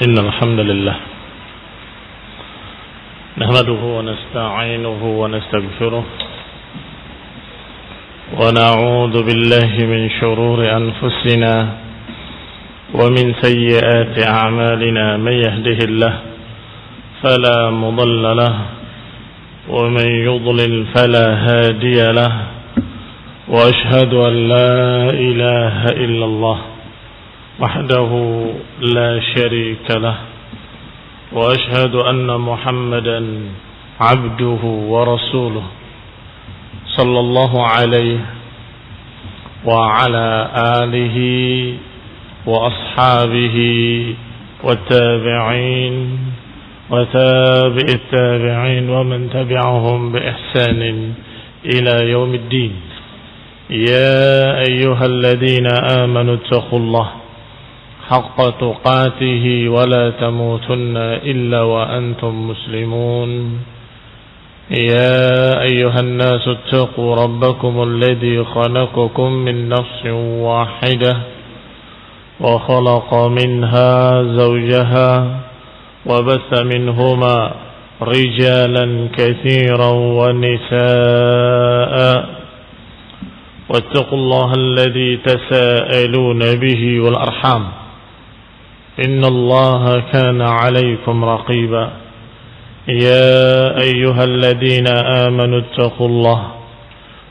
إن الحمد لله نحمده ونستعينه ونستغفره ونعوذ بالله من شرور أنفسنا ومن سيئات أعمالنا. من يهده الله فلا مضل له ومن يضلل فلا هادي له وأشهد أن لا إله إلا الله وحده لا شريك له وأشهد أن محمدا عبده ورسوله صلى الله عليه وعلى آله وأصحابه والتابعين وتابع التابعين ومن تبعهم بإحسان إلى يوم الدين. يا أيها الذين آمنوا اتقوا الله حق تقاته ولا تموتن إلا وأنتم مسلمون. يا أيها الناس اتقوا ربكم الذي خلقكم من نفس واحدة وخلق منها زوجها وبث منهما رجالا كثيرا ونساء واتقوا الله الذي تساءلون به والأرحام إن الله كان عليكم رقيبا. يا أيها الذين آمنوا اتقوا الله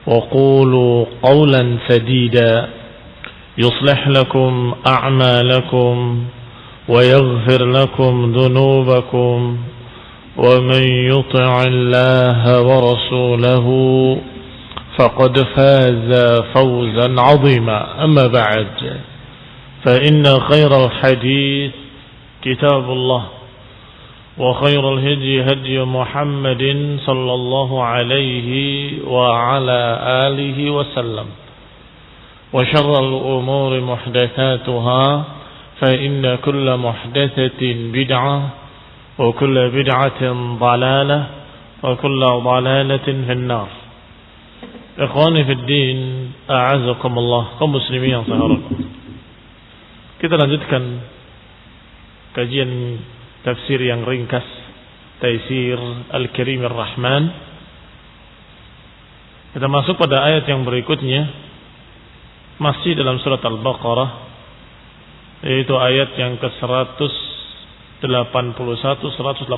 وقولوا قولا سديدا يصلح لكم أعمالكم ويغفر لكم ذنوبكم ومن يطع الله ورسوله فقد فاز فوزا عظيما. أما بعد فإن خير الحديث كتاب الله وخير الهدي هدي محمد صلى الله عليه وعلى آله وسلم وشر الأمور محدثاتها فإن كل محدثة بدعة وكل بدعة ضلالة وكل ضلالة في النار. Ikhwani fi din, a'azakumullah, kaum muslimin yang saya hormati. Kita lanjutkan kajian tafsir yang ringkas Taisir Al-Karim Ar-Rahman. Kita masuk pada ayat yang berikutnya, masih dalam surat Al-Baqarah, yaitu ayat yang ke-181, 182.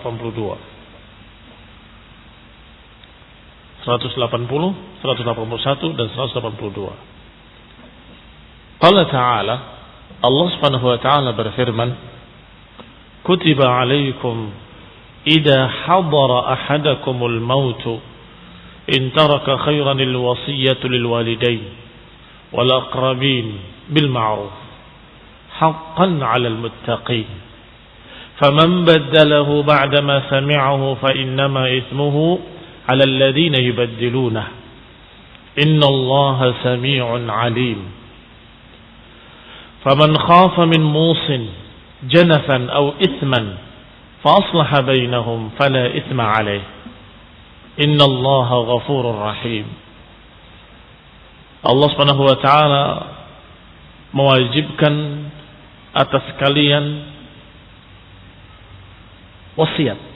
180, 181 dan 182. Allah Ta'ala, Allah Subhanahu wa Ta'ala berfirman, Kutiba alaikum idha hadara ahadakumul mautu in taraka khairan alwasiyatu lilwalidain wal aqrabin bil ma'ruf haqqan 'alal muttaqin faman baddalahu ba'dama sami'ahu fa innama ithmuhu على الذين يبدلونه إن الله سميع عليم فمن خاف من موص جنفا أو إثما فأصلح بينهم فلا إثم عليه إن الله غفور رحيم. Allah Subhanahu wa Ta'ala mewajibkan atas kalian wasiat.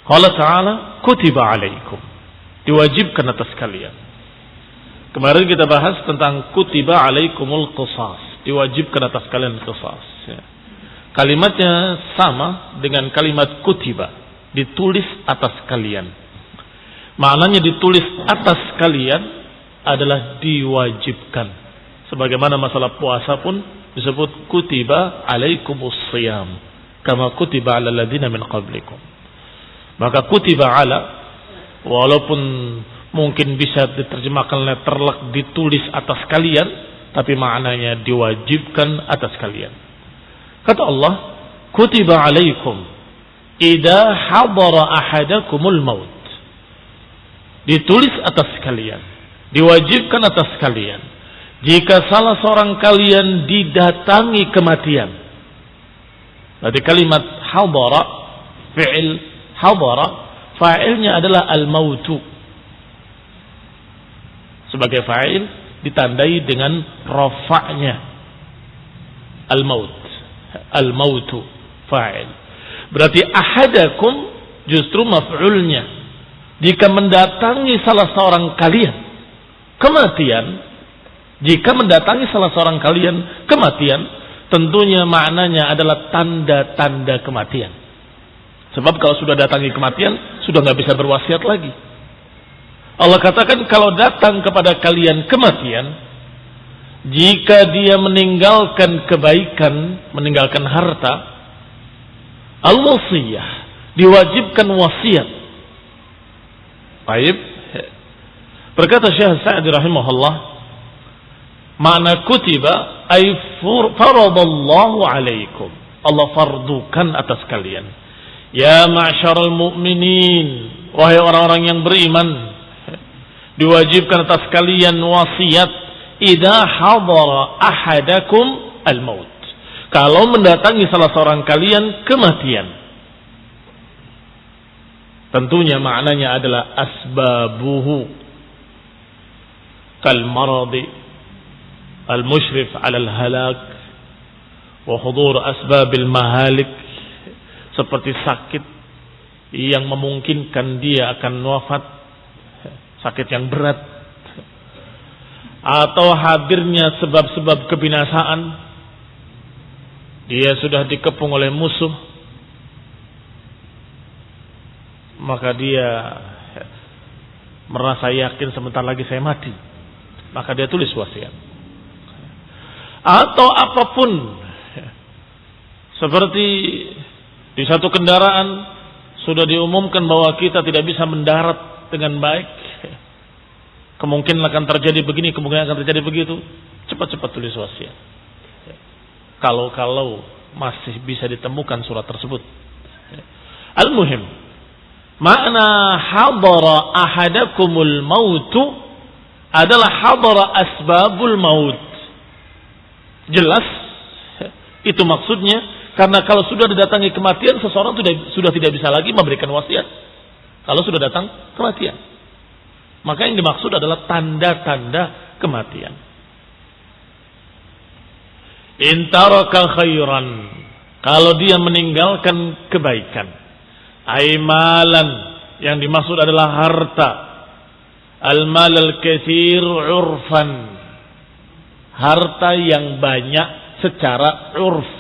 Allah Ta'ala kutiba alaikum, diwajibkan atas kalian. Kemarin kita bahas tentang kutiba alaikumul qisas, diwajibkan atas kalian qisas. Kalimatnya sama dengan kalimat kutiba, ditulis atas kalian. Maknanya ditulis atas kalian adalah diwajibkan. Sebagaimana masalah puasa pun disebut kutiba alaikumus siyam kama kutiba alal ladzina min qablikum. Maka kutiba ala, walaupun mungkin bisa diterjemahkan letterlek ditulis atas kalian, tapi maknanya diwajibkan atas kalian. Kata Allah, kutiba alaikum idza hadara ahadakumul maut. Ditulis atas kalian, diwajibkan atas kalian jika salah seorang kalian didatangi kematian. Berarti kalimat hadara, fi'il hadara, fa'ilnya adalah al-mautu. Sebagai fa'il ditandai dengan rafa'nya al-maut. Al-mautu fa'il. Berarti ahadakum justru maf'ulnya. Jika mendatangi salah seorang kalian kematian, jika mendatangi salah seorang kalian kematian, tentunya maknanya adalah tanda-tanda kematian. Sebab kalau sudah datangi kematian, sudah nggak bisa berwasiat lagi. Allah katakan kalau datang kepada kalian kematian, jika dia meninggalkan kebaikan, meninggalkan harta, al-wasiyah, diwajibkan wasiat. Baik. Berkata Syekh Sa'di rahimahullah, makna kutiba ay faradallahu alaikum. Allah fardukan atas kalian. Ya ma'syaral mu'minin, wahai orang-orang yang beriman, diwajibkan atas kalian wasiat idza hadara ahadakum al-maut. Kalau mendatangi salah seorang kalian kematian. Tentunya maknanya adalah asbabuhu kal maradi al-mushrif 'ala al-halak wa hudur asbabil mahalik, seperti sakit yang memungkinkan dia akan wafat, sakit yang berat, atau hadirnya sebab-sebab kebinasaan, dia sudah dikepung oleh musuh, maka dia merasa yakin sebentar lagi saya mati, maka dia tulis wasiat. Atau apapun, seperti di satu kendaraan sudah diumumkan bahwa kita tidak bisa mendarat dengan baik, kemungkinan akan terjadi begini, kemungkinan akan terjadi begitu, cepat-cepat tulis wasiat. Kalau masih bisa ditemukan surat tersebut. Al-muhim, makna hadara ahadakumul mautu adalah hadara asbabul maut. Jelas itu maksudnya, karena kalau sudah didatangi kematian, seseorang sudah tidak bisa lagi memberikan wasiat. Kalau sudah datang kematian, maka yang dimaksud adalah tanda-tanda kematian. In taraka khairan, kalau dia meninggalkan kebaikan. Aimalan, yang dimaksud adalah harta. Al-mal al-katsir urfan, harta yang banyak secara urf.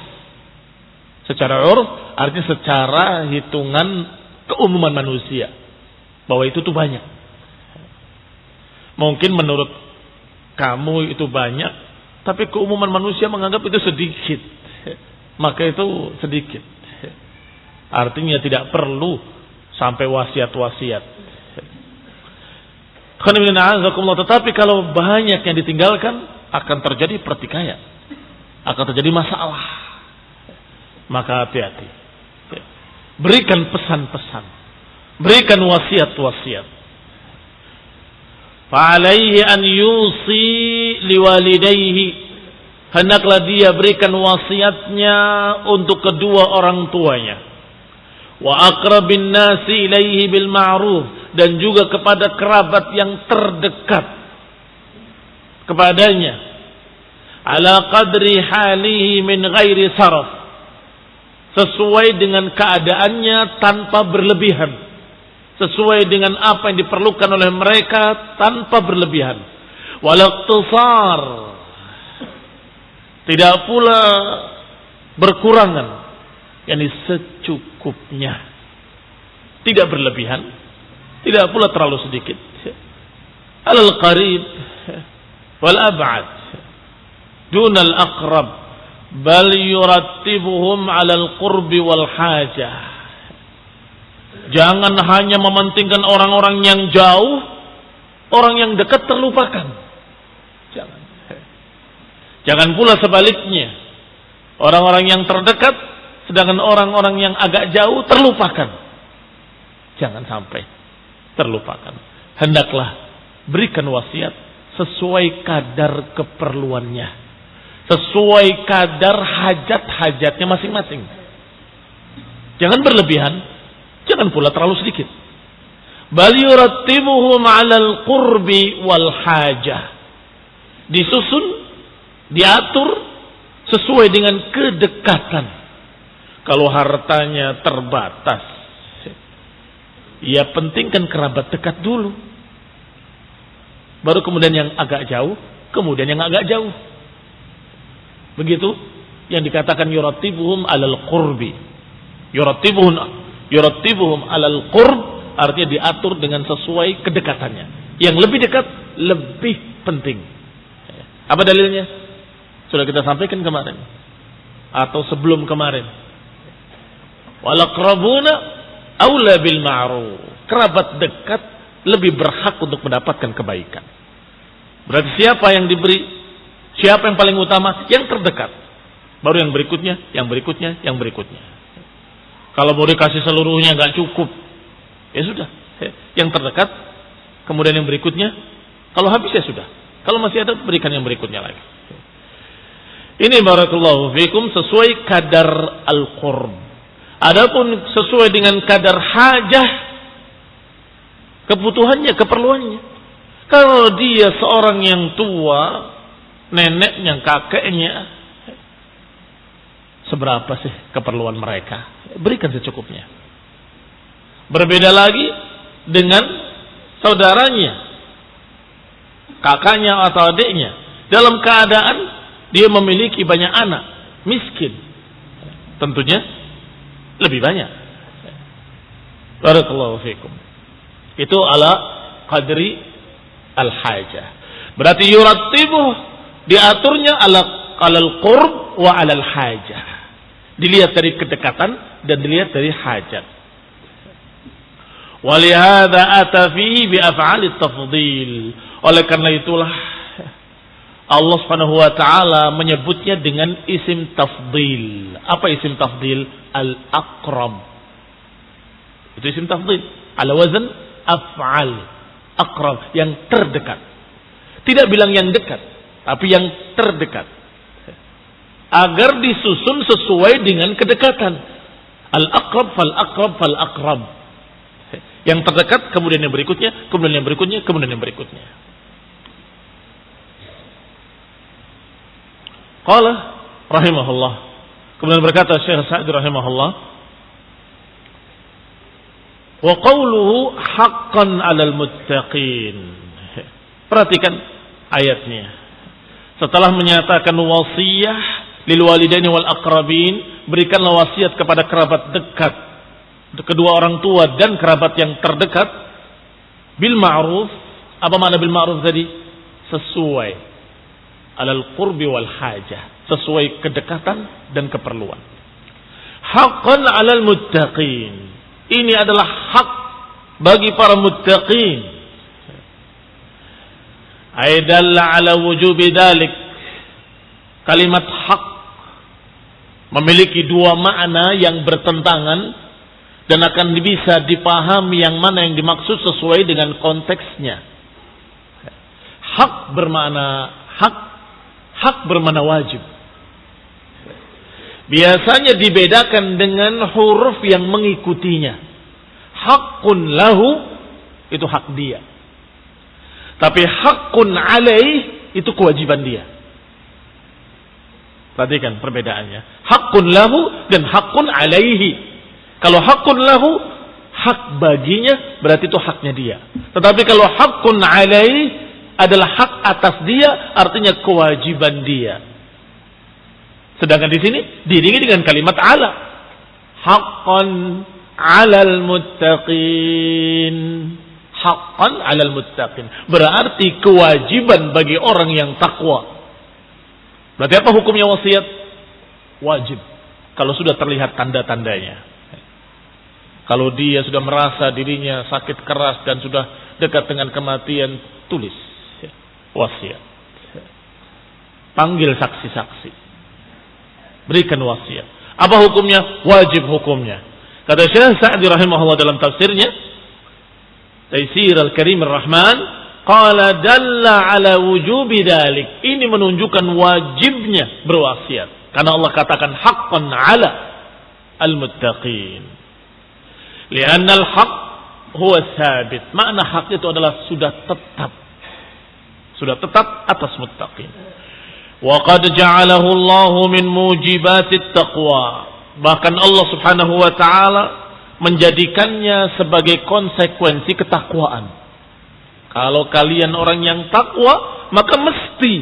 Secara urf artinya secara hitungan keumuman manusia, bahwa itu tuh banyak. Mungkin menurut kamu itu banyak, tapi keumuman manusia menganggap itu sedikit, maka itu sedikit. Artinya tidak perlu sampai wasiat-wasiat. Tetapi kalau banyak yang ditinggalkan, akan terjadi pertikaian, akan terjadi masalah. Maka hati-hati. Berikan pesan-pesan, berikan wasiat-wasiat. Fa'alaihi an yusi liwalidayhi, hendaklah dia berikan wasiatnya untuk kedua orang tuanya. Wa aqrabin nasi ilaihi bil ma'ruf, dan juga kepada kerabat yang terdekat kepadanya. Ala qadri halihi min ghairi saraf, sesuai dengan keadaannya tanpa berlebihan, sesuai dengan apa yang diperlukan oleh mereka tanpa berlebihan. Wal-iqtisar, tidak pula berkurangan, yakni secukupnya, tidak berlebihan, tidak pula terlalu sedikit. Alal qarib wal ab'ad dunal aqrab, bal yurattibuhum 'alal qurbi wal hajah. Jangan hanya mementingkan orang-orang yang jauh, orang yang dekat terlupakan. Jangan pula sebaliknya, orang-orang yang terdekat sedangkan orang-orang yang agak jauh terlupakan. Jangan sampai terlupakan. Hendaklah berikan wasiat sesuai kadar keperluannya, sesuai kadar hajat-hajatnya masing-masing. Jangan berlebihan, jangan pula terlalu sedikit. Bal yurattibuhum 'alal qurbi wal hajah. Disusun, diatur sesuai dengan kedekatan. Kalau hartanya terbatas, ya pentingkan kerabat dekat dulu. Baru kemudian yang agak jauh, kemudian yang agak jauh. Begitu yang dikatakan yurattibuhum alal qurbi. Yurattibuhum alal qurb artinya diatur dengan sesuai kedekatannya. Yang lebih dekat lebih penting. Apa dalilnya? Sudah kita sampaikan kemarin atau sebelum kemarin. Wal aqrabuna aula bil ma'ruf. Kerabat dekat lebih berhak untuk mendapatkan kebaikan. Berarti siapa yang diberi? Siapa yang paling utama? Yang terdekat. Baru yang berikutnya, yang berikutnya, yang berikutnya. Kalau mau dikasih seluruhnya nggak cukup, ya sudah. Yang terdekat, kemudian yang berikutnya. Kalau habis ya sudah. Kalau masih ada, berikan yang berikutnya lagi. Ini barakallahu fikum sesuai kadar al-qurb. Adapun sesuai dengan kadar hajah, kebutuhannya, keperluannya. Kalau dia seorang yang tua, neneknya, kakeknya, seberapa sih keperluan mereka? Berikan secukupnya. Berbeda lagi dengan saudaranya, kakaknya atau adiknya. Dalam keadaan dia memiliki banyak anak, miskin. Tentunya lebih banyak. Barakallahu fikum. Itu ala qadri al-hajah. Berarti yurattibuh, diaturnya alal qurb wa alal hajah. Dilihat dari kedekatan dan dilihat dari hajat. Walihada ata fihi bi af'alit tafdhil. Oleh karena itulah Allah Subhanahu wa taala menyebutnya dengan isim tafdhil. Apa isim tafdhil? Al-aqrab. Itu isim tafdhil ala wazn af'al. Aqrab, yang terdekat. Tidak bilang yang dekat, tapi yang terdekat. Agar disusun sesuai dengan kedekatan. Al-aqrab fal-aqrab fal-aqrab. Yang terdekat, kemudian yang berikutnya, kemudian yang berikutnya, kemudian yang berikutnya. Qala rahimahullah. Kemudian berkata Syekh Sa'di rahimahullah, wa qawluhu haqqan 'alal muttaqin. Perhatikan ayatnya. Setelah menyatakan wasiyah lil walidaini wal aqrabin, berikanlah wasiat kepada kerabat dekat, kedua orang tua dan kerabat yang terdekat, bil ma'ruf. Apa makna bil ma'ruf tadi? Sesuai alal qurbi wal hajah, sesuai kedekatan dan keperluan. Haqqan 'alal muttaqin. Ini adalah hak bagi para muttaqin. Aidalla 'ala wujubi dzalik. Kalimat hak memiliki dua makna yang bertentangan dan akan bisa dipahami yang mana yang dimaksud sesuai dengan konteksnya. Hak bermakna hak bermakna wajib. Biasanya dibedakan dengan huruf yang mengikutinya. Haqqun lahu, itu hak dia. Tapi haqqun alaih, itu kewajiban dia. Perhatikan perbedaannya. Haqqun lahu dan haqqun alaihi. Kalau haqqun lahu, hak baginya, berarti itu haknya dia. Tetapi kalau haqqun alaihi adalah hak atas dia, artinya kewajiban dia. Sedangkan di sini diiringi dengan kalimat ala. Haqqan 'alal muttaqin. Haqqan 'alal muttaqin. Berarti kewajiban bagi orang yang takwa. Berarti apa hukumnya wasiat? Wajib. Kalau sudah terlihat tanda-tandanya. Kalau dia sudah merasa dirinya sakit keras dan sudah dekat dengan kematian, tulis wasiat. Panggil saksi-saksi. Berikan wasiat. Apa hukumnya? Wajib hukumnya. Kata Syekh Sa'di rahimahullah dalam tafsirnya, Taisir al-Karim ar-Rahman, qala dalla ala wujubi dalik. Ini menunjukkan wajibnya berwasiat. Karena Allah katakan haqqan ala al-muttaqin. Lianna al-haq huwa sabit. Makna hak itu adalah sudah tetap. Sudah tetap atas muttaqin. Wa qad ja'alahu Allahu min mujibatit taqwa. Bahkan Allah Subhanahu wa taala menjadikannya sebagai konsekuensi ketakwaan. Kalau kalian orang yang takwa, maka mesti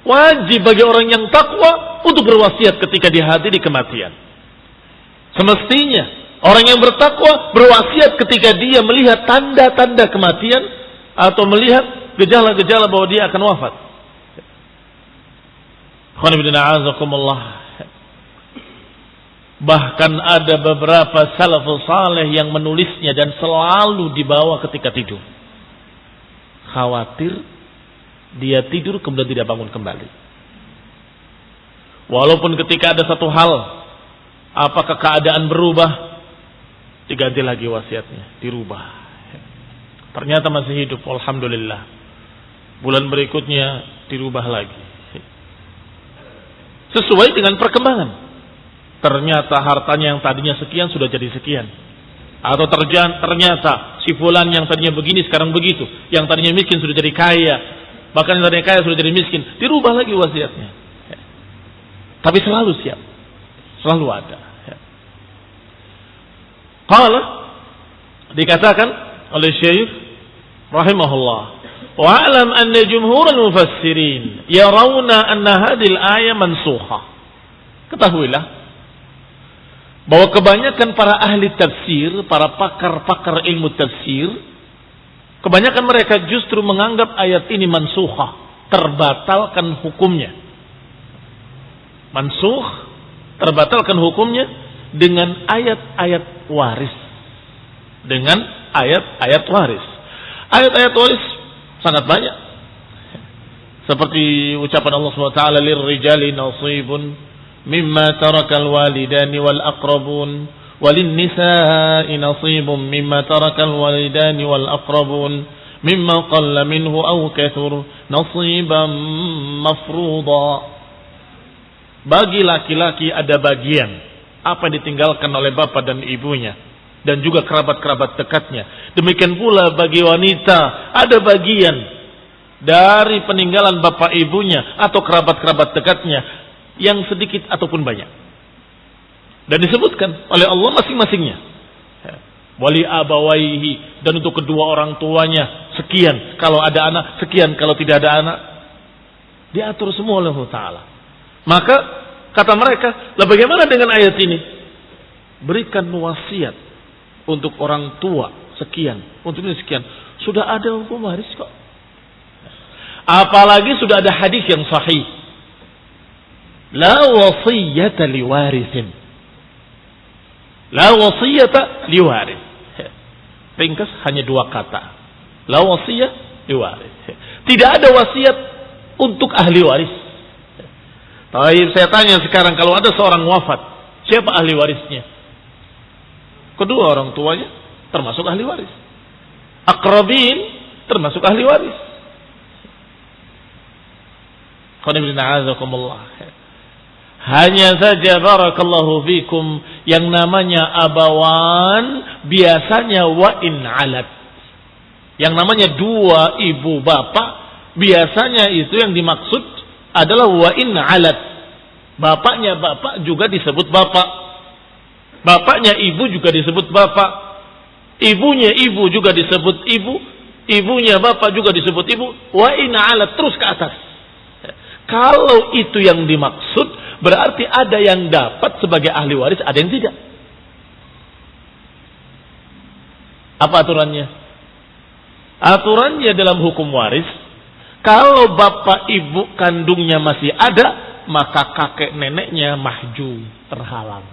wajib bagi orang yang takwa untuk berwasiat ketika dihadiri kematian. Semestinya orang yang bertakwa berwasiat ketika dia melihat tanda-tanda kematian atau melihat gejala-gejala bahwa dia akan wafat. Bahkan ada beberapa salafus saleh yang menulisnya dan selalu dibawa ketika tidur. Khawatir dia tidur kemudian tidak bangun kembali. Walaupun ketika ada satu hal, apakah keadaan berubah, diganti lagi wasiatnya, dirubah. Ternyata masih hidup, alhamdulillah. Bulan berikutnya dirubah lagi. Sesuai dengan perkembangan. Ternyata hartanya yang tadinya sekian sudah jadi sekian. Atau ternyata si fulan yang tadinya begini sekarang begitu. Yang tadinya miskin sudah jadi kaya. Bahkan yang tadinya kaya sudah jadi miskin. Dirubah lagi wasiatnya. Tapi selalu siap. Selalu ada. Qala, dikatakan oleh Syekh rahimahullah, wa'alam anna jumhurul mufassirin yarawna anna hadhil ayah mansukha. Ketahuilah bahwa kebanyakan para ahli tafsir, para pakar-pakar ilmu tafsir, kebanyakan mereka justru menganggap ayat ini mansukha, terbatalkan hukumnya. Mansukh, terbatalkan hukumnya dengan ayat-ayat waris. Dengan ayat-ayat waris. Ayat-ayat waris sangat banyak. Seperti ucapan Allah SWT, lirrijali nasibun mimma tarakal walidani wal aqrabun walin nisa'i nasibun mimma tarakal walidani wal aqrabun mimma qalla minhu aw kathur nasiban mafruḍa. Bagi laki-laki ada bagian apa yang ditinggalkan oleh bapak dan ibunya dan juga kerabat-kerabat dekatnya. Demikian pula bagi wanita ada bagian dari peninggalan bapak ibunya atau kerabat-kerabat dekatnya yang sedikit ataupun banyak. Dan disebutkan oleh Allah masing-masingnya. Wali abawaihi, dan untuk kedua orang tuanya sekian kalau ada anak, sekian kalau tidak ada anak. Diatur semua oleh Allah Ta'ala. Maka kata mereka, lah bagaimana dengan ayat ini? Berikan wasiat untuk orang tua sekian, untuk ini sekian. Sudah ada hukum waris kok. Apalagi sudah ada hadis yang sahih. La wasiyata liwarithin. La wasiyata liwaris. Ringkas hanya dua kata. La wasiyah liwaris. Tidak ada wasiat untuk ahli waris. Tapi saya tanya sekarang, kalau ada seorang wafat, siapa ahli warisnya? Kedua orang tuanya termasuk ahli waris. Aqrabin termasuk ahli waris. Hanya saja barakallahu fikum, yang namanya abawan biasanya wa in alat. Yang namanya dua ibu bapak biasanya itu yang dimaksud adalah wa in alat. Bapaknya bapak juga disebut bapak. Bapaknya ibu juga disebut bapak. Ibunya ibu juga disebut ibu. Ibunya bapak juga disebut ibu. Wa in alat, terus ke atas. Kalau itu yang dimaksud, berarti ada yang dapat sebagai ahli waris, ada yang tidak. Apa aturannya? Aturannya dalam hukum waris, kalau bapak ibu kandungnya masih ada, maka kakek neneknya mahjum, terhalang.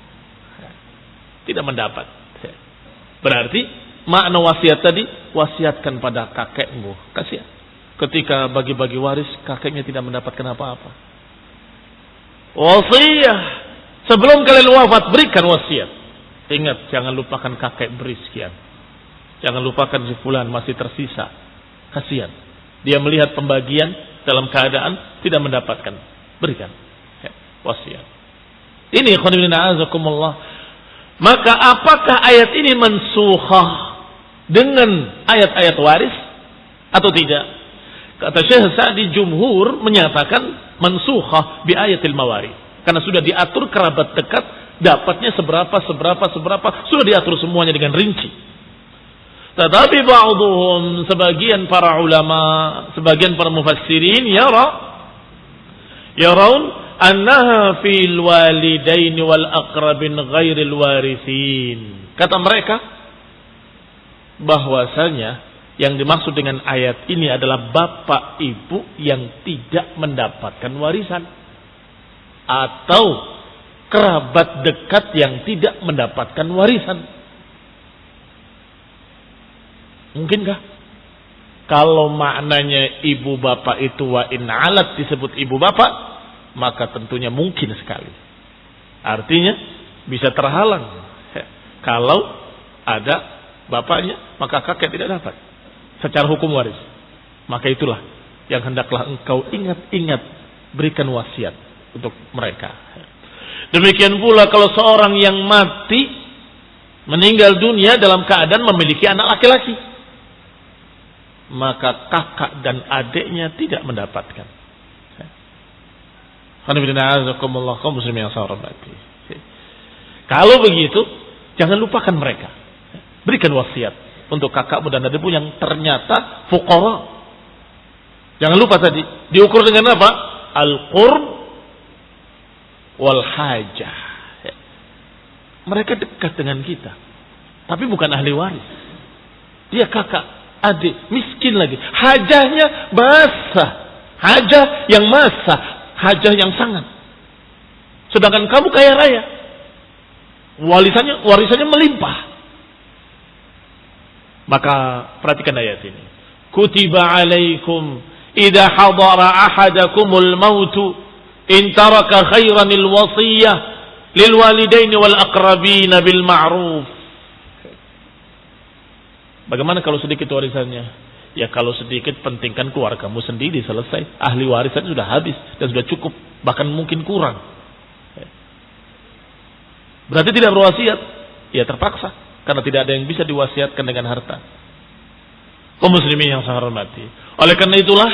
Tidak mendapat. Berarti makna wasiat tadi, wasiatkan pada kakekmu. Kasihan. Ketika bagi-bagi waris, kakeknya tidak mendapatkan apa-apa. Wasiat. Sebelum kalian wafat, berikan wasiat. Ingat, jangan lupakan kakek beri sekian. Jangan lupakan si fulan masih tersisa. Kasihan. Dia melihat pembagian dalam keadaan tidak mendapatkan. Berikan wasiat. Ini khonibina azakumullah. Maka apakah ayat ini mansukhah dengan ayat-ayat waris atau tidak? Kata Syekh Sa'di, jumhur menyatakan mansukhah bi ayatil mawarith. Karena sudah diatur kerabat dekat dapatnya seberapa, sudah diatur semuanya dengan rinci. Tetapi ba'dhum, sebagian para ulama, sebagian para mufassirin yaraun annaha fil walidain wal aqrabin ghairil warithin. Kata mereka bahwasanya yang dimaksud dengan ayat ini adalah bapak ibu yang tidak mendapatkan warisan atau kerabat dekat yang tidak mendapatkan warisan. Mungkinkah? Kalau maknanya ibu bapak itu wa in alat disebut ibu bapak, maka tentunya mungkin sekali. Artinya bisa terhalang. Kalau ada bapaknya, maka kakek tidak dapat secara hukum waris. Maka itulah yang hendaklah engkau ingat-ingat, berikan wasiat untuk mereka. Demikian pula kalau seorang yang mati meninggal dunia dalam keadaan memiliki anak laki-laki, maka kakak dan adiknya tidak mendapatkan. Kalau begitu, jangan lupakan mereka. Berikan wasiat untuk kakakmu dan adikmu yang ternyata fuqara. Jangan lupa tadi, diukur dengan apa? Al-qurb wal hajah. Mereka dekat dengan kita, tapi bukan ahli waris. Dia kakak, adik, miskin lagi. Hajahnya basah. Hajah yang masah, hajah yang sangat. Sedangkan kamu kaya raya. Warisannya melimpah. Maka perhatikan ayat ini. Kutiba alaikum idza hadara ahadakumul mautu in taraka khairanil wasiyah lil walidaini wal aqrabin bil ma'ruf. Bagaimana kalau sedikit warisannya? Ya kalau sedikit, pentingkan keluargamu sendiri, selesai. Ahli warisan sudah habis dan sudah cukup, bahkan mungkin kurang. Berarti tidak berwasiat? Ya terpaksa. Karena tidak ada yang bisa diwasiatkan dengan harta. Kaum muslimin yang saya hormati. Oleh karena itulah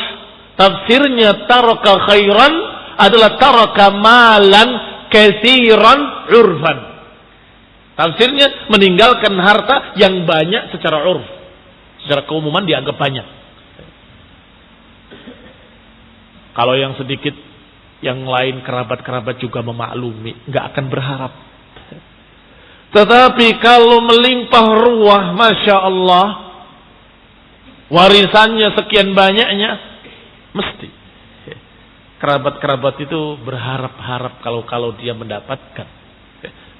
tafsirnya taraka khairan adalah taraka malan katsiran urfan. Tafsirnya meninggalkan harta yang banyak secara urf. Secara keumuman dianggap banyak. Kalau yang sedikit, yang lain kerabat-kerabat juga memaklumi, nggak akan berharap. Tetapi kalau melimpah ruah, Masya Allah, warisannya sekian banyaknya, mesti kerabat-kerabat itu berharap-harap kalau dia mendapatkan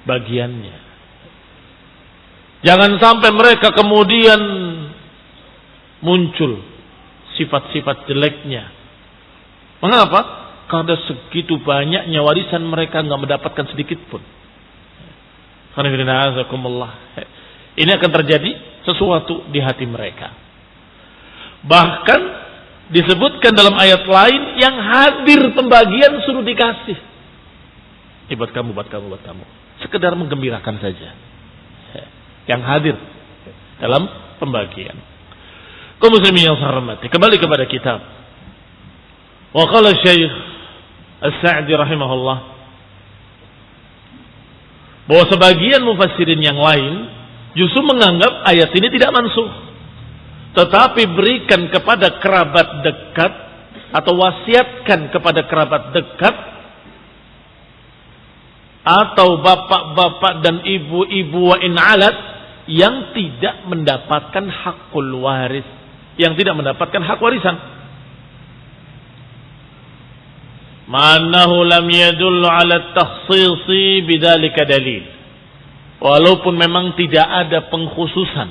bagiannya. Jangan sampai mereka kemudian muncul sifat-sifat jeleknya. Mengapa? Karena segitu banyaknya warisan mereka nggak mendapatkan sedikit pun. Ini akan terjadi sesuatu di hati mereka. Bahkan disebutkan dalam ayat lain, yang hadir pembagian suruh dikasih. Ini buat kamu. Sekedar menggembirakan saja. Yang hadir dalam pembagian. Kaum muslimin yang saya hormati, kembali kepada kitab. Wa qala Syekh As-Sa'di rahimahullah, bahwa sebagian mufassirin yang lain justru menganggap ayat ini tidak mansukh, tetapi berikan kepada kerabat dekat atau wasiatkan kepada kerabat dekat atau bapak-bapak dan ibu-ibu wa in alat yang tidak mendapatkan hakul waris, yang tidak mendapatkan hak warisan. Ma'annahu lam yadullu ala takhsisi bidzalika dalil. Walaupun memang tidak ada pengkhususan,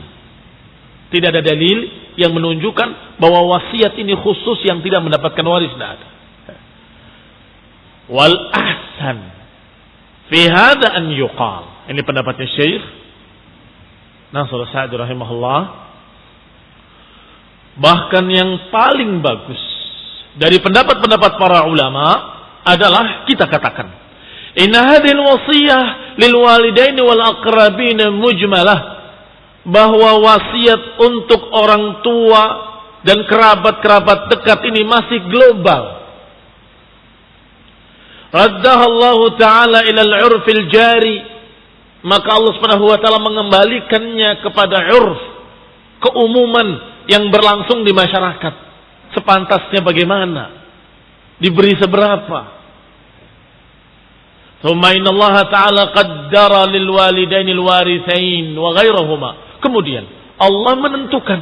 tidak ada dalil yang menunjukkan bahwa wasiat ini khusus yang tidak mendapatkan waris, tidak ada. Wal ahsan fi hadza an yuqal. Ini pendapatnya Syekh Nasr Sa'di rahimahullah. Bahkan yang paling bagus dari pendapat-pendapat para ulama adalah kita katakan, inna hadhil wasiyah lil walidaini wal aqrabin mujmalah, bahwa wasiat untuk orang tua dan kerabat-kerabat dekat ini masih global. Raddahallahu ta'ala ilal urfil jari, maka Allah Subhanahu wa taala mengembalikannya kepada urf, keumuman yang berlangsung di masyarakat. Sepantasnya bagaimana? Diberi seberapa? Thumma innallaha ta'ala qaddara lil walidaini al warithain wa ghairahuma. Kemudian Allah menentukan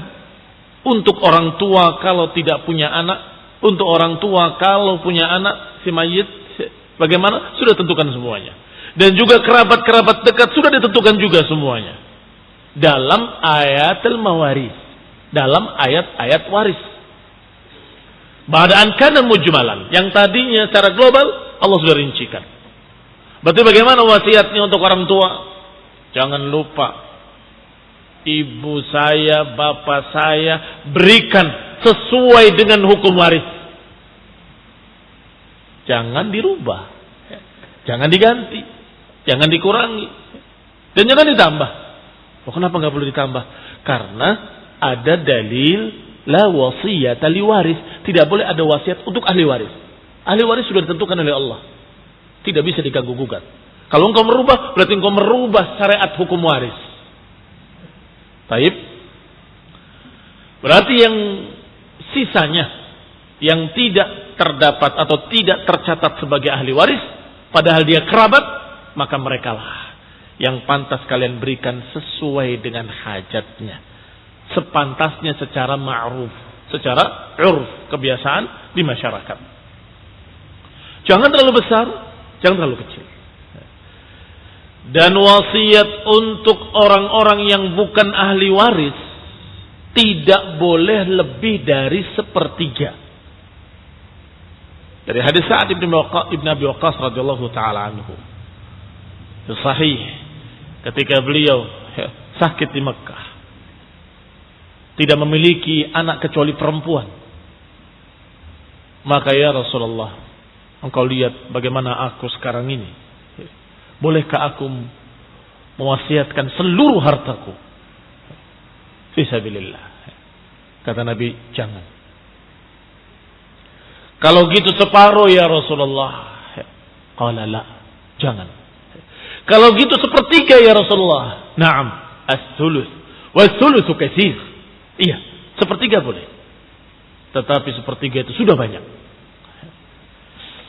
untuk orang tua kalau tidak punya anak, untuk orang tua kalau punya anak si mayit, bagaimana? Sudah tentukan semuanya. Dan juga kerabat-kerabat dekat sudah ditentukan juga semuanya. Dalam ayatul mawaris, dalam ayat-ayat waris. Ba'da'an kana mujmalan, yang tadinya secara global Allah sudah rincikan. Berarti bagaimana wasiatnya untuk orang tua? Jangan lupa, ibu saya, bapak saya berikan sesuai dengan hukum waris. Jangan dirubah, jangan diganti, jangan dikurangi, dan jangan ditambah. Oh, kenapa nggak boleh ditambah? Karena ada dalil la wasiyata li waris. Tidak boleh ada wasiat untuk ahli waris. Ahli waris sudah ditentukan oleh Allah, tidak bisa diganggu gugat. Kalau engkau merubah, berarti engkau merubah syariat hukum waris. Taib. Berarti yang sisanya yang tidak terdapat atau tidak tercatat sebagai ahli waris, padahal dia kerabat, maka merekalah yang pantas kalian berikan sesuai dengan hajatnya, sepantasnya secara ma'ruf, secara urf, kebiasaan di masyarakat. Jangan terlalu besar, jangan terlalu kecil. Dan wasiat untuk orang-orang yang bukan ahli waris tidak boleh lebih dari sepertiga. Dari hadis Sa'ad ibn Abi Waqqas radhiyallahu taala anhu, sahih, ketika beliau sakit di Mekah, tidak memiliki anak kecuali perempuan. Maka ya Rasulullah, engkau lihat bagaimana aku sekarang ini. Bolehkah aku mewasiatkan seluruh hartaku fisabilillah? Kata Nabi, jangan. Kalau gitu separuh ya Rasulullah. Qala la, jangan. Kalau gitu sepertiga ya Rasulullah. Naam, as-sulus. Was-sulusu katsir. Iya, sepertiga boleh. Tetapi sepertiga itu sudah banyak.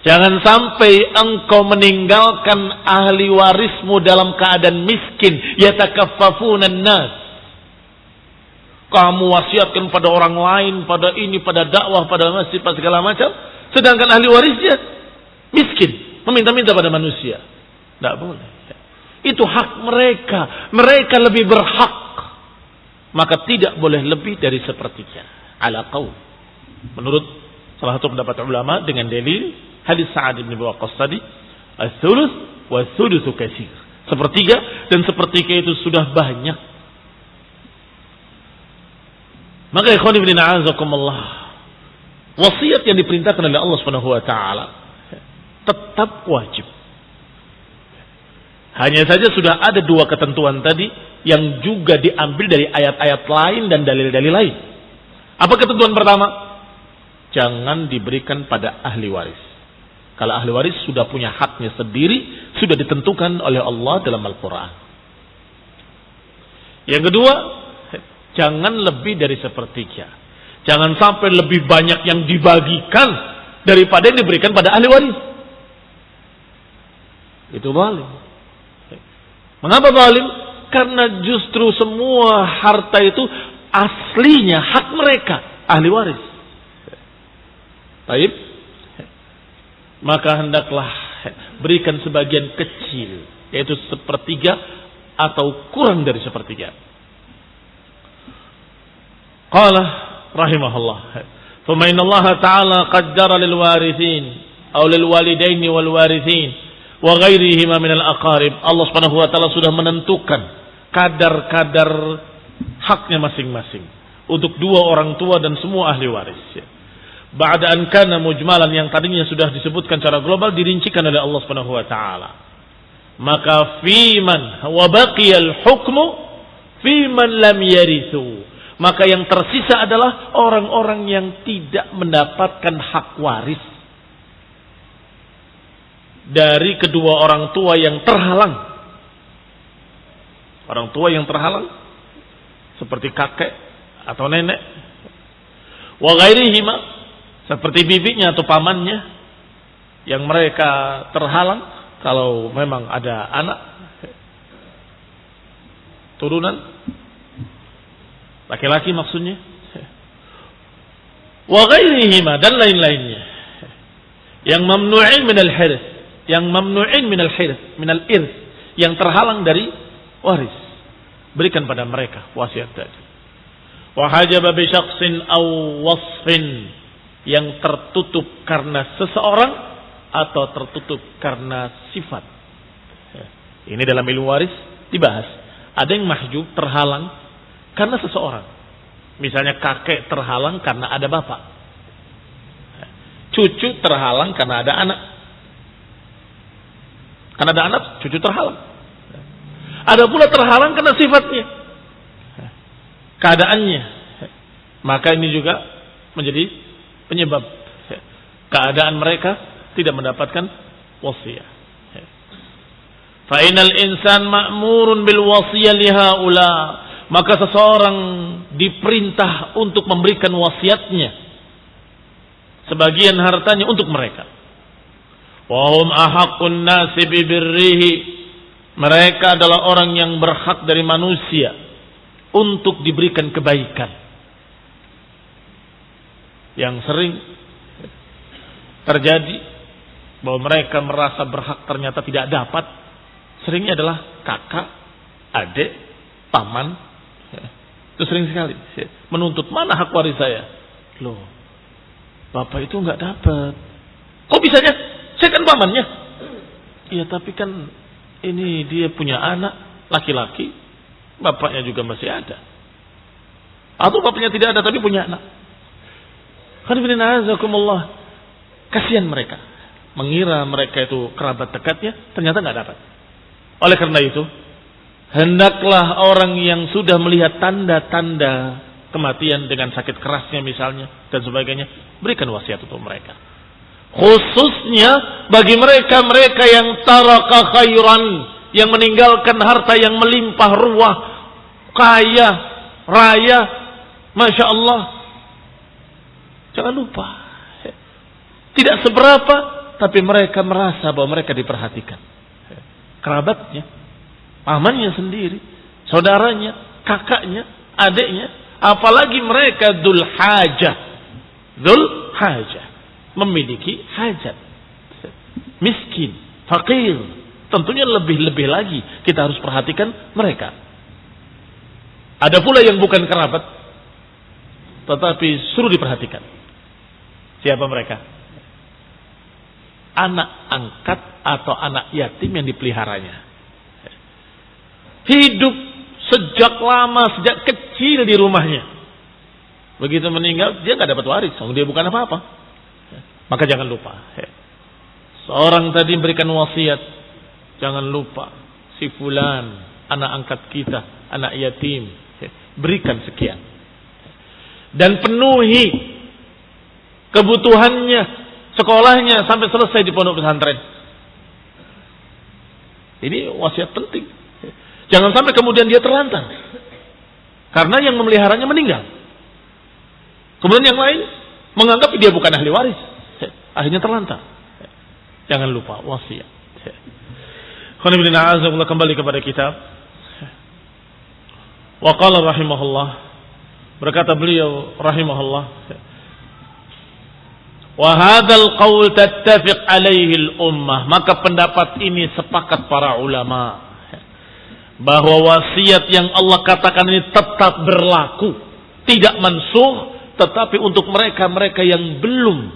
Jangan sampai engkau meninggalkan ahli warismu dalam keadaan miskin. Yatakaffafunan nas. Kamu wasiatkan pada orang lain, pada ini, pada dakwah, pada masjid, pada segala macam. Sedangkan ahli warisnya miskin, meminta-minta pada manusia. Tidak boleh. Itu hak mereka. Mereka lebih berhak. Maka tidak boleh lebih dari sepertiga. Ala qaul. Menurut salah satu pendapat ulama dengan dalil hadis Sa'ad bin Abi Waqqas tadi, as-sulus wa as-sulusu katsir. Sepertiga, dan sepertiga itu sudah banyak. Maka ikhwan fillah a'azakumullah, wasiat yang diperintahkan oleh Allah Subhanahu wa taala tetap wajib. Hanya saja sudah ada dua ketentuan tadi yang juga diambil dari ayat-ayat lain dan dalil-dalil lain. Apa ketentuan pertama? Jangan diberikan pada ahli waris. Kalau ahli waris sudah punya haknya sendiri, sudah ditentukan oleh Allah dalam Al-Quran. Yang kedua, jangan lebih dari sepertiga. Jangan sampai lebih banyak yang dibagikan daripada yang diberikan pada ahli waris. Itu zalim. Mengapa zalim? Karena justru semua harta itu aslinya hak mereka, ahli waris. Baik. Maka hendaklah berikan sebagian kecil, yaitu sepertiga atau kurang dari sepertiga. Qala rahimahullah, "Tsumma inna Allah ta'ala qaddara lil warithin aw lil walidaini wal warithin wa ghairihima min al aqarib." Allah Subhanahu wa taala sudah menentukan kadar-kadar haknya masing-masing untuk dua orang tua dan semua ahli waris. Ba'da an kana mujmalan, yang tadinya sudah disebutkan secara global, dirincikan oleh Allah Subhanahu wa taala. Maka fiman wa baqiyal hukmu fiman lam yarithu, Maka yang tersisa adalah orang-orang yang tidak mendapatkan hak waris dari kedua orang tua yang terhalang. Orang tua yang terhalang seperti kakek atau nenek. Wa ghairihima, seperti bibinya atau pamannya yang mereka terhalang kalau memang ada anak turunan laki-laki maksudnya. Wa ghairihima, dan lain-lainnya yang mamnu'in minal hirs, yang mamnu'in minal hirs, minal irs, yang terhalang dari waris, berikan pada mereka wasiat tadi. Wa hajaba bi syakhsin aw wasfin, yang tertutup karena seseorang atau tertutup karena sifat. Ini dalam ilmu waris dibahas. Ada yang mahjub, terhalang karena seseorang. Misalnya kakek terhalang karena ada bapak. Cucu terhalang karena ada anak. Karena ada anak, cucu terhalang. Ada pula terhalang karena sifatnya, keadaannya. Maka ini juga menjadi penyebab keadaan mereka tidak mendapatkan wasiat. Fa inal insan ma'murun bil wasiyah lihaula, maka seseorang diperintah untuk memberikan wasiatnya, sebagian hartanya untuk mereka. Wa hum ahaqqun nasi bi birrihi, mereka adalah orang yang berhak dari manusia untuk diberikan kebaikan. Yang sering terjadi bahwa mereka merasa berhak ternyata tidak dapat, seringnya adalah kakak, adik, paman. Itu sering sekali menuntut, mana hak waris saya? Loh, bapak itu nggak dapat. Kok bisanya? Saya kan pamannya. Iya, tapi kan ini dia punya anak laki-laki, bapaknya juga masih ada. Atau bapaknya tidak ada tapi punya anak. Kasihan mereka, mengira mereka itu kerabat dekatnya, ternyata nggak dapat. Oleh karena itu, hendaklah orang yang sudah melihat tanda-tanda kematian dengan sakit kerasnya misalnya dan sebagainya, berikan wasiat untuk mereka. Khususnya bagi mereka yang taraka khairan, yang meninggalkan harta yang melimpah ruah, kaya raya, masya Allah. Jangan lupa, tidak seberapa, tapi mereka merasa bahwa mereka diperhatikan. Kerabatnya, pamannya sendiri, saudaranya, kakaknya, adiknya, apalagi mereka dzul hajah, memiliki hajat, miskin, fakir, tentunya lebih-lebih lagi kita harus perhatikan mereka. Ada pula yang bukan kerabat, tetapi suruh diperhatikan. Siapa mereka? Anak angkat atau anak yatim yang dipeliharanya. Hidup sejak lama, sejak kecil di rumahnya. Begitu meninggal, dia nggak dapat waris. Dia bukan apa-apa. Maka jangan lupa. Seorang tadi memberikan wasiat. Jangan lupa. Si fulan, anak angkat kita, anak yatim. Berikan sekian. Dan penuhi kebutuhannya, sekolahnya sampai selesai di pondok pesantren. Ini wasiat penting. Jangan sampai kemudian dia terlantar karena yang memeliharanya meninggal. Kemudian yang lain menganggap dia bukan ahli waris, akhirnya terlantar. Jangan lupa wasiat. Kembali kepada kitab. Wa qala rahimahullah, berkata beliau rahimahullah, wa hadzal qaul tattafiq alaihi al-ummah, maka pendapat ini sepakat para ulama bahwa wasiat yang Allah katakan ini tetap berlaku, tidak mansukh, tetapi untuk mereka-mereka yang belum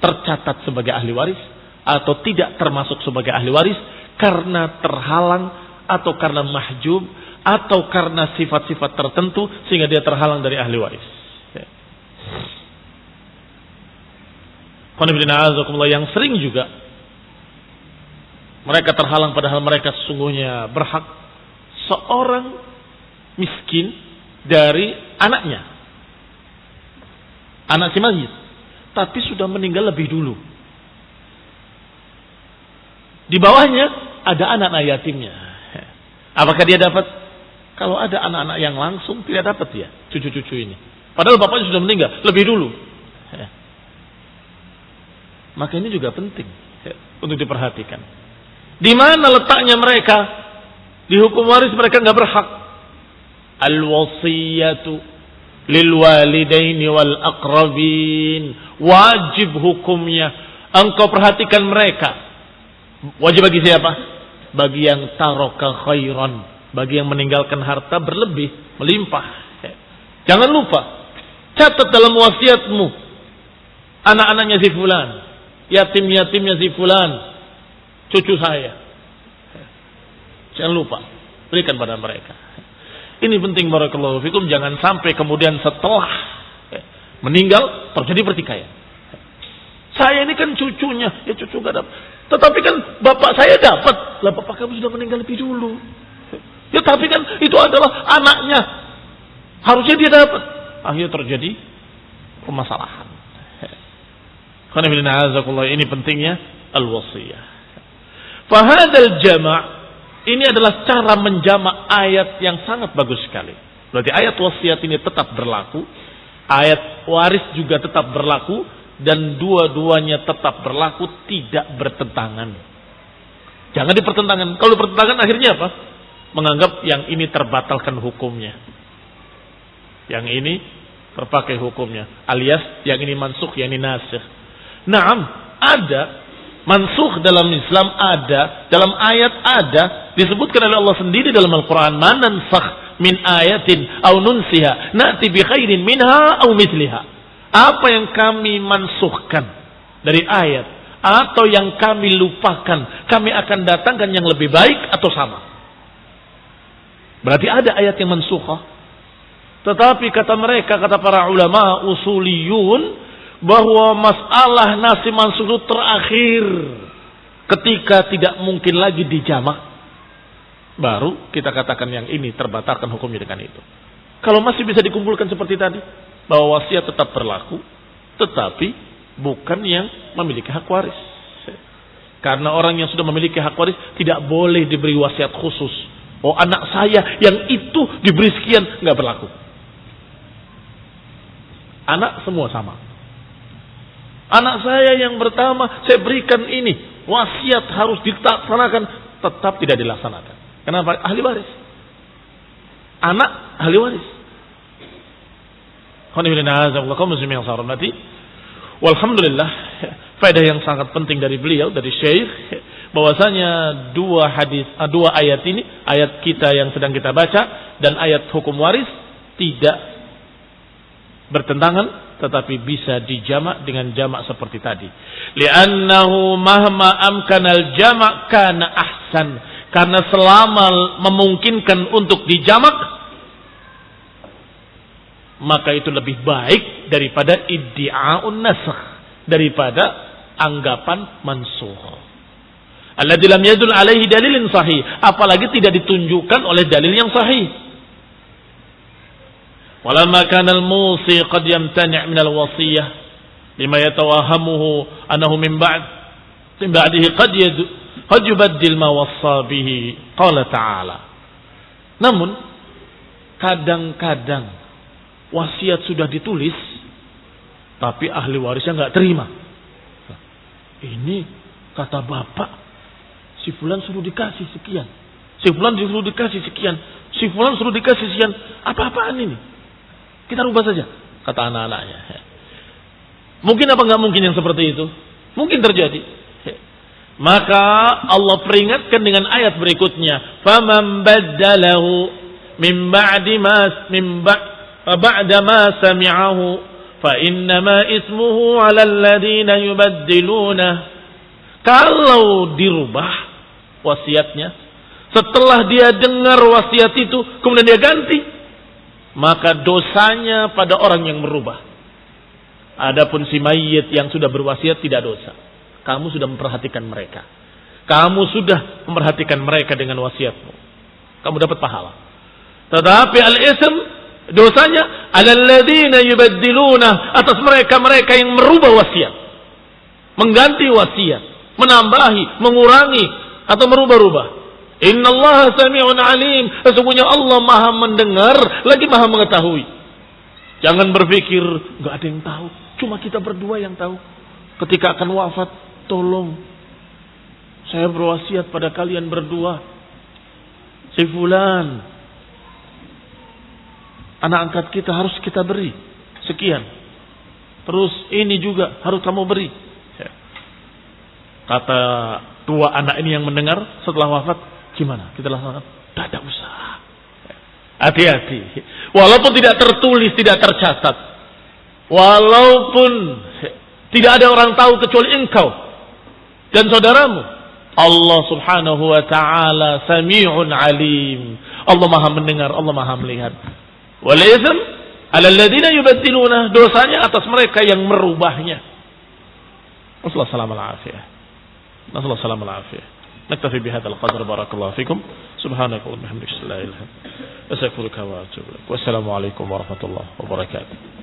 tercatat sebagai ahli waris atau tidak termasuk sebagai ahli waris karena terhalang atau karena mahjub atau karena sifat-sifat tertentu sehingga dia terhalang dari ahli waris. Yang sering juga mereka terhalang padahal mereka sesungguhnya berhak. Seorang miskin dari anaknya. Anak si mayit. Tapi sudah meninggal lebih dulu. Di bawahnya ada anak-anak yatimnya. Apakah dia dapat? Kalau ada anak-anak yang langsung tidak dapat ya, cucu-cucu ini. Padahal bapaknya sudah meninggal lebih dulu. Maka ini juga penting untuk diperhatikan. Di mana letaknya mereka? Di hukum waris mereka nggak berhak. Al-wasiyatu lil walidaini wal aqrabin. Wajib hukumnya. Engkau perhatikan mereka. Wajib bagi siapa? Bagi yang taraka khairan. Bagi yang meninggalkan harta berlebih, melimpah. Jangan lupa. Catat dalam wasiatmu. Anak-anaknya si fulan. Yatim-yatimnya si fulan. Cucu saya. Jangan lupa. Berikan pada mereka. Ini penting barakallahu fikum. Jangan sampai kemudian setelah meninggal terjadi pertikaian. Saya ini kan cucunya. Ya cucu gak dapat. Tetapi kan bapak saya dapat. Lah bapak kamu sudah meninggal lebih dulu. Ya tapi kan itu adalah anaknya. Harusnya dia dapat. Akhirnya terjadi permasalahan. Ini pentingnya al-wasiyah. Fahadal jama' ini adalah cara menjamak ayat yang sangat bagus sekali. Berarti ayat wasiat ini tetap berlaku. Ayat waris juga tetap berlaku. Dan dua-duanya tetap berlaku, tidak bertentangan. Jangan dipertentangan. Kalau bertentangan akhirnya apa? Menganggap yang ini terbatalkan hukumnya. Yang ini terpakai hukumnya. Alias yang ini mansukh, yang ini nasikh. Naam, ada. Mansukh dalam Islam ada. Dalam ayat ada. Disebutkan oleh Allah sendiri dalam Al-Quran. Ma nansakh min ayatin au nunsiha. Na'ti bi khairin minha au misliha. Apa yang kami mansukhkan dari ayat. Atau yang kami lupakan. Kami akan datangkan yang lebih baik atau sama. Berarti ada ayat yang mansukhah. Tetapi kata mereka, kata para ulama usuliyun, bahwa masalah nasi mansukh itu terakhir ketika tidak mungkin lagi dijamak, baru kita katakan yang ini terbatalkan hukumnya dengan itu. Kalau masih bisa dikumpulkan seperti tadi, bahwa wasiat tetap berlaku, tetapi bukan yang memiliki hak waris. Karena orang yang sudah memiliki hak waris tidak boleh diberi wasiat khusus. Oh, anak saya yang itu diberi sekian, nggak berlaku. Anak semua sama. Anak saya yang pertama saya berikan ini, wasiat harus dilaksanakan, tetap tidak dilaksanakan. Kenapa? Ahli waris. Anak ahli waris. Walhamdulillah, faedah yang sangat penting dari beliau, dari Syekh, bahwasanya dua ayat ini, ayat kita yang sedang kita baca dan ayat hukum waris tidak bertentangan, tetapi bisa dijamak dengan jamak seperti tadi. Li'annahu mahma amkanal jamak kana ahsan. Karena selama memungkinkan untuk dijamak, maka itu lebih baik daripada iddi'a'un nasakh, daripada anggapan mansukh. Alladzi lam yadul alaihi dalilin sahih, apalagi tidak ditunjukkan oleh dalil yang sahih. Walamma kana al-musi qad yamtani' min al-wasiyah lima yatawahamuhu annahu min ba'dihi qad yubaddil ma wassa bihi qala ta'ala. Namun kadang-kadang wasiat sudah ditulis tapi ahli warisnya enggak terima. Ini kata bapak, si fulan suruh dikasih sekian, si fulan disuruh dikasih sekian, si fulan suruh dikasih sekian, apa-apaan ini? Kita rubah saja, kata anak-anaknya. Mungkin apa enggak mungkin yang seperti itu? Mungkin terjadi. Maka Allah peringatkan dengan ayat berikutnya, "Faman baddalahu min ba'di ma sami'ahu fa innama ismuhu 'alal ladzina yubaddiluna." Kalau dirubah wasiatnya, setelah dia dengar wasiat itu kemudian dia ganti, maka dosanya pada orang yang merubah. Adapun si mayit yang sudah berwasiat tidak dosa. Kamu sudah memperhatikan mereka. Kamu sudah memperhatikan mereka dengan wasiatmu. Kamu dapat pahala. Tetapi al-ism Dosanya alal ladzina yubaddiluna, atas mereka-mereka yang merubah wasiat, mengganti wasiat, menambahi, mengurangi atau merubah-rubah. Innallaha sami'un alim, sesungguhnya Allah Maha mendengar lagi Maha mengetahui. Jangan berpikir enggak ada yang tahu, cuma kita berdua yang tahu. Ketika akan wafat, tolong saya berwasiat pada kalian berdua. Si fulan, anak angkat kita harus kita beri sekian. Terus ini juga harus kamu beri. Kata dua anak ini yang mendengar setelah wafat, gimana kita laksanakan? Tidak ada usaha. Hati-hati. Walaupun tidak tertulis, tidak tercatat, walaupun tidak ada orang tahu kecuali engkau dan saudaramu, Allah subhanahu wa ta'ala sami'un alim. Allah maha mendengar, Allah maha melihat. Wal itsm 'alal ladzina yubaddiluna, dosanya atas mereka yang merubahnya. Wassallallahu alaihi wasallam. Nasallahu alaihi wasallam. Naktafi bihadzal qadr, barakallahu fikum. Subhanaka wa bihamdika, la ilaha illa anta, astaghfiruka wa atubu ilaik. Wassalamu alaikum warahmatullahi wabarakatuh.